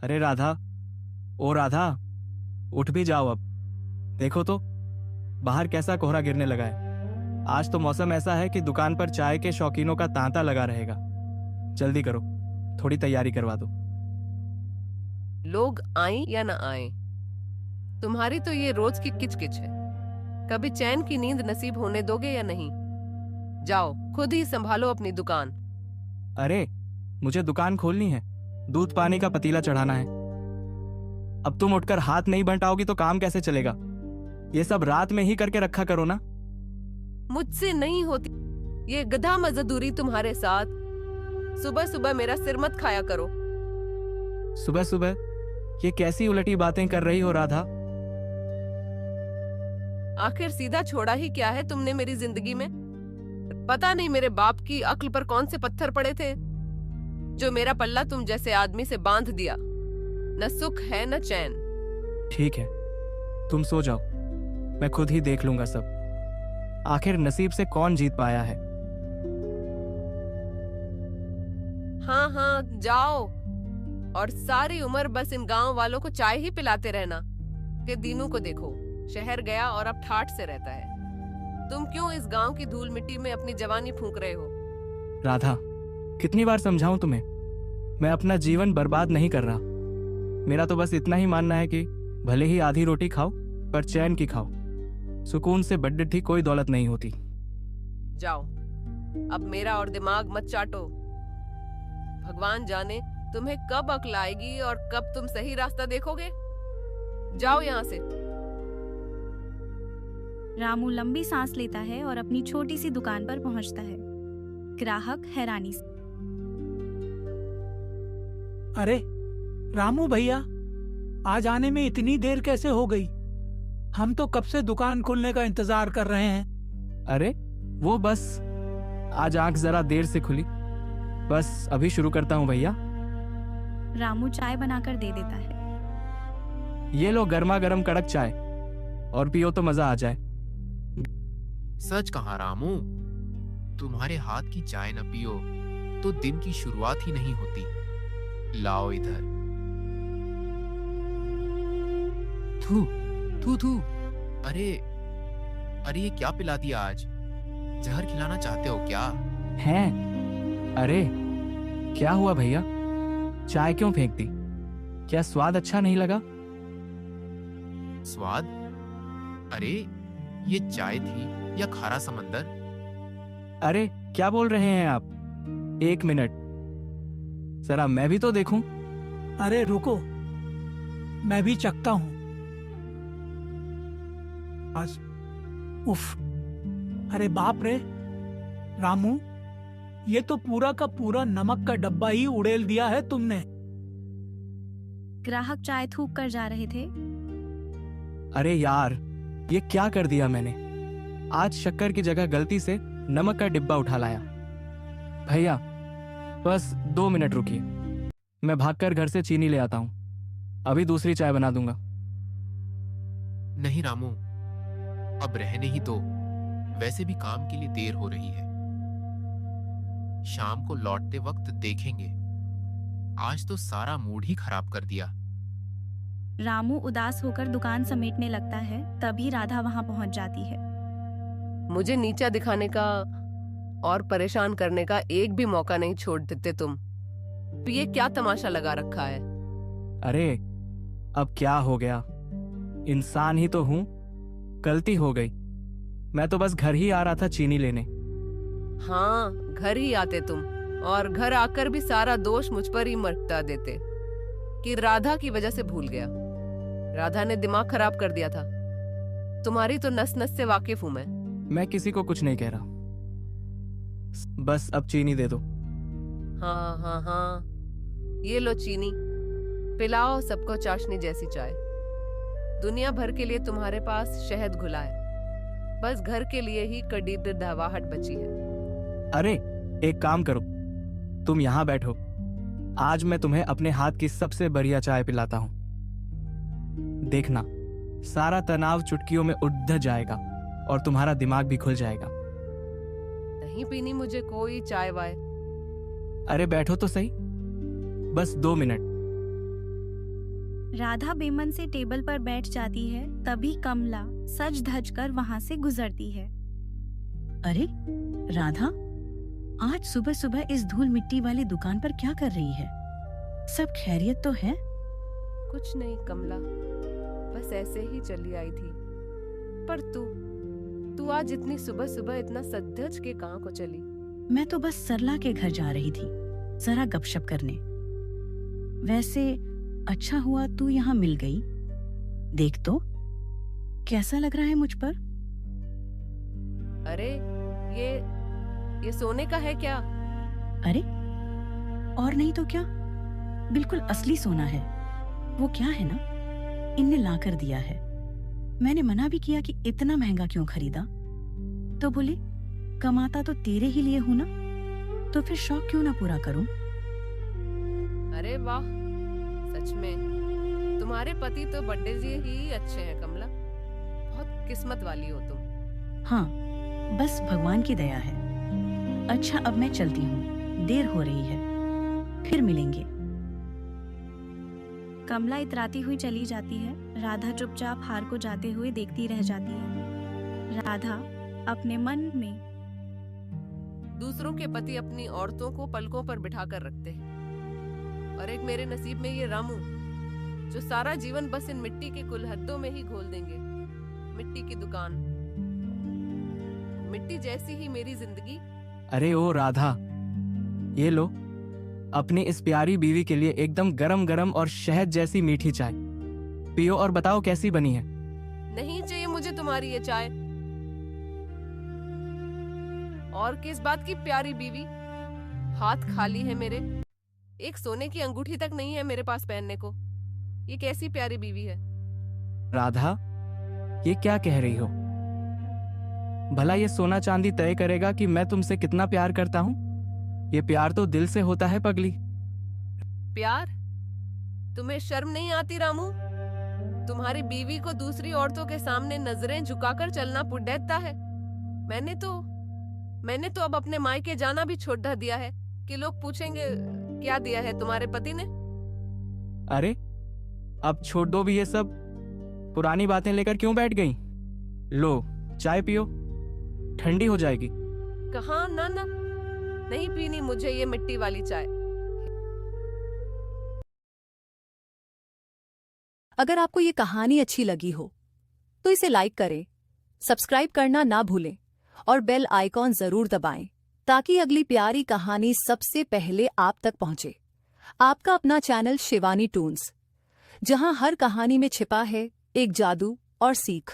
अरे राधा, ओ राधा, उठ भी जाओ अब। देखो तो बाहर कैसा कोहरा गिरने लगा है। आज तो मौसम ऐसा है कि दुकान पर चाय के शौकीनों का तांता लगा रहेगा। जल्दी करो, थोड़ी तैयारी करवा दो। लोग आए या ना आए, तुम्हारी तो ये रोज की किचकिच है। कभी चैन की नींद नसीब होने दोगे या नहीं? जाओ खुद ही संभालो अपनी दुकान। अरे, मुझे दुकान खोलनी है, दूध पानी का पतीला चढ़ाना है। अब तुम उठकर हाथ नहीं बंटाओगी तो काम कैसे चलेगा? ये सब रात में ही करके रखा करो ना। मुझसे नहीं होती ये गधा मजदूरी तुम्हारे साथ। सुबह सुबह मेरा सिर मत खाया करो। सुबह सुबह ये कैसी उलटी बातें कर रही हो राधा? आखिर सीधा छोड़ा ही क्या है तुमने मेरी जिंदगी में? पता नहीं मेरे बाप की अक्ल पर कौन से पत्थर पड़े थे जो मेरा पल्ला तुम जैसे आदमी से बांध दिया। न सुख है न चैन। ठीक है, तुम सो जाओ, मैं खुद ही देख लूंगा सब। आखिर नसीब से कौन जीत पाया है। हाँ हाँ जाओ, और सारी उम्र बस इन गांव वालों को चाय ही पिलाते रहना। कि दीनू को देखो, शहर गया और अब ठाठ से रहता है। तुम क्यों इस गांव की धूल मिट्टी में अपनी जवानी फूंक रहे हो? राधा, कितनी बार समझाऊं तुम्हें? मैं अपना जीवन बर्बाद नहीं कर रहा। मेरा तो बस इतना ही मानना है कि भले ही आधी रोटी खाओ पर चैन की खाओ। सुकून से बड्डी कोई दौलत नहीं होती। जाओ, अब मेरा और दिमाग मत चाटो। भगवान जाने तुम्हें कब अक्ल आएगी और कब तुम सही रास्ता देखोगे। जाओ यहाँ से। रामू लंबी सांस लेता है और अपनी छोटी सी दुकान पर पहुंचता है। ग्राहक हैरानी से, अरे रामू भैया, आज आने में इतनी देर कैसे हो गई? हम तो कब से दुकान खोलने का इंतजार कर रहे हैं। अरे वो बस आज आंख जरा देर से खुली, बस अभी शुरू करता हूँ भैया। रामू चाय बनाकर दे देता है। ये लो गर्मा गर्म कड़क चाय, और पियो तो मजा आ जाए। सच कहा रामू, तुम्हारे हाथ की चाय न पियो तो दिन की शुरुआत ही नहीं होती। लाओ इधर। थू थू थू। अरे अरे, ये क्या पिला दिया आज? जहर खिलाना चाहते हो क्या? हैं? अरे क्या हुआ भैया, चाय क्यों फेंक दी? क्या स्वाद अच्छा नहीं लगा? स्वाद? अरे ये चाय थी या खारा समंदर? अरे क्या बोल रहे हैं आप? एक मिनट, जरा मैं भी तो देखूं। अरे रुको, मैं भी चखता हूँ। आज उफ, अरे बाप रे रामू, ये तो पूरा का पूरा नमक का डब्बा ही उड़ेल दिया है तुमने। ग्राहक चाय थूक कर जा रहे थे। अरे यार, ये क्या कर दिया मैंने? आज शक्कर की जगह गलती से नमक का डिब्बा उठा लाया। भैया बस 2 मिनट रुकिए, मैं भागकर घर से चीनी ले आता हूँ। अभी दूसरी चाय बना दूंगा। नहीं रामू, अब रहने ही दो। वैसे भी काम के लिए देर हो रही है। शाम को लौटते वक्त देखेंगे। आज तो सारा मूड ही खराब कर दिया। रामू उदास होकर दुकान समेटने लगता है, तभी राधा वहां पहुंच जाती है। मुझे नीचा दिखाने का और परेशान करने का एक भी मौका नहीं छोड़ देते तुम। तो ये क्या तमाशा लगा रखा है? अरे अब क्या हो गया, इंसान ही तो हूं, गलती हो गई। मैं तो बस घर ही आ रहा था चीनी लेने। हाँ, घर ही आते तुम, और घर आकर भी सारा दोष मुझ पर ही मरता देते कि राधा की वजह से भूल गया। राधा ने दिमाग खराब कर दिया था। तुम्हारी तो नस नस से वाकिफ हूं मैं। मैं किसी को कुछ नहीं कह रहा, बस अब चीनी दे दो। हाँ हाँ हाँ, ये लो चीनी, पिलाओ सबको चाशनी जैसी चाय। दुनिया भर के लिए तुम्हारे पास शहद घुला है, बस घर के लिए ही कड़ी दहवाहट बची है। अरे एक काम करो, तुम यहाँ बैठो, आज मैं तुम्हें अपने हाथ की सबसे बढ़िया चाय पिलाता हूँ। देखना, सारा तनाव चुटकियों में उठ जाएगा और तुम्हारा दिमाग भी खुल जाएगा। नहीं पीनी मुझे कोई चाय वाय। अरे बैठो तो सही, बस 2 मिनट। राधा बेमन से टेबल पर बैठ जाती है, तभी कमला सज धज कर वहां से गुजरती है। अरे राधा, आज सुबह सुबह इस धूल मिट्टी वाली दुकान पर क्या कर रही है? सब खैरियत तो है? कुछ नहीं कमला, बस ऐसे ही चली आई थी। पर तू आज इतनी सुबह सुबह इतना सज के कहाँ को चली? मैं तो बस सरला के घर जा रही थी, जरा गपशप करने। वैसे अच्छा हुआ तू यहाँ मिल गई। देख तो कैसा लग रहा है मुझ पर? अरे ये सोने का है क्या? अरे और नहीं तो क्या, बिल्कुल असली सोना है। वो क्या है ना, इनने ला कर दिया है। मैंने मना भी किया कि इतना महंगा क्यों खरीदा, तो बोले कमाता तो तेरे ही लिए हूं ना, तो फिर शौक क्यों ना पूरा करूं। अरे वाह, सच में तुम्हारे पति तो बड्डे जी ही अच्छे हैं कमला। बहुत किस्मत वाली हो तुम। हाँ, बस भगवान की दया है। अच्छा अब मैं चलती हूँ, देर हो रही है, फिर मिलेंगे। कमला इतराती हुई चली जाती है। राधा चुपचाप हार को जाते हुए देखती रह जाती है। राधा अपने मन में दूसरों के पति अपनी औरतों को पलकों पर बिठा कर रखते हैं, और एक मेरे नसीब में ये रामू, जो सारा जीवन बस इन मिट्टी के कुलहद्दों में ही घोल देंगे। मिट्टी की दुकान, मिट्टी जैसी ही मेरी जिंदगी। अरे ओ राधा, ये लो अपनी इस प्यारी बीवी के लिए एकदम गरम गरम और शहद जैसी मीठी चाय पियो और बताओ कैसी बनी है। नहीं चाहिए मुझे तुम्हारी ये चाय। और किस बात की प्यारी बीवी? हाथ खाली है मेरे, एक सोने की अंगूठी तक नहीं है मेरे पास पहनने को। ये कैसी प्यारी बीवी है? राधा, ये क्या कह रही हो? भला ये सोना चांदी तय करेगा कि मैं तुमसे कितना प्यार करता हूँ? ये प्यार तो दिल से होता है पगली। प्यार? तुम्हें शर्म नहीं आती रामू? तुम्हारी बीवी को दूसरी औरतों के सामने नजरें झुकाकर चलना पुण्यता है। मैंने तो अब अपने मायके जाना भी छोड़ दिया है कि लोग पूछेंगे क्या दिया है तुम्हारे पति ने। अरे अब छोड़ दो भी ये सब, पुरानी बातें लेकर क्यों बैठ गई? लो चाय पियो, ठंडी हो जाएगी। कहाँ, ना ना, नहीं पीनी मुझे ये मिट्टी वाली चाय। अगर आपको ये कहानी अच्छी लगी हो तो इसे लाइक करें, सब्सक्राइब करना ना भूलें और बेल आइकॉन जरूर दबाएं ताकि अगली प्यारी कहानी सबसे पहले आप तक पहुंचे। आपका अपना चैनल शिवानी टून्स, जहां हर कहानी में छिपा है एक जादू और सीख।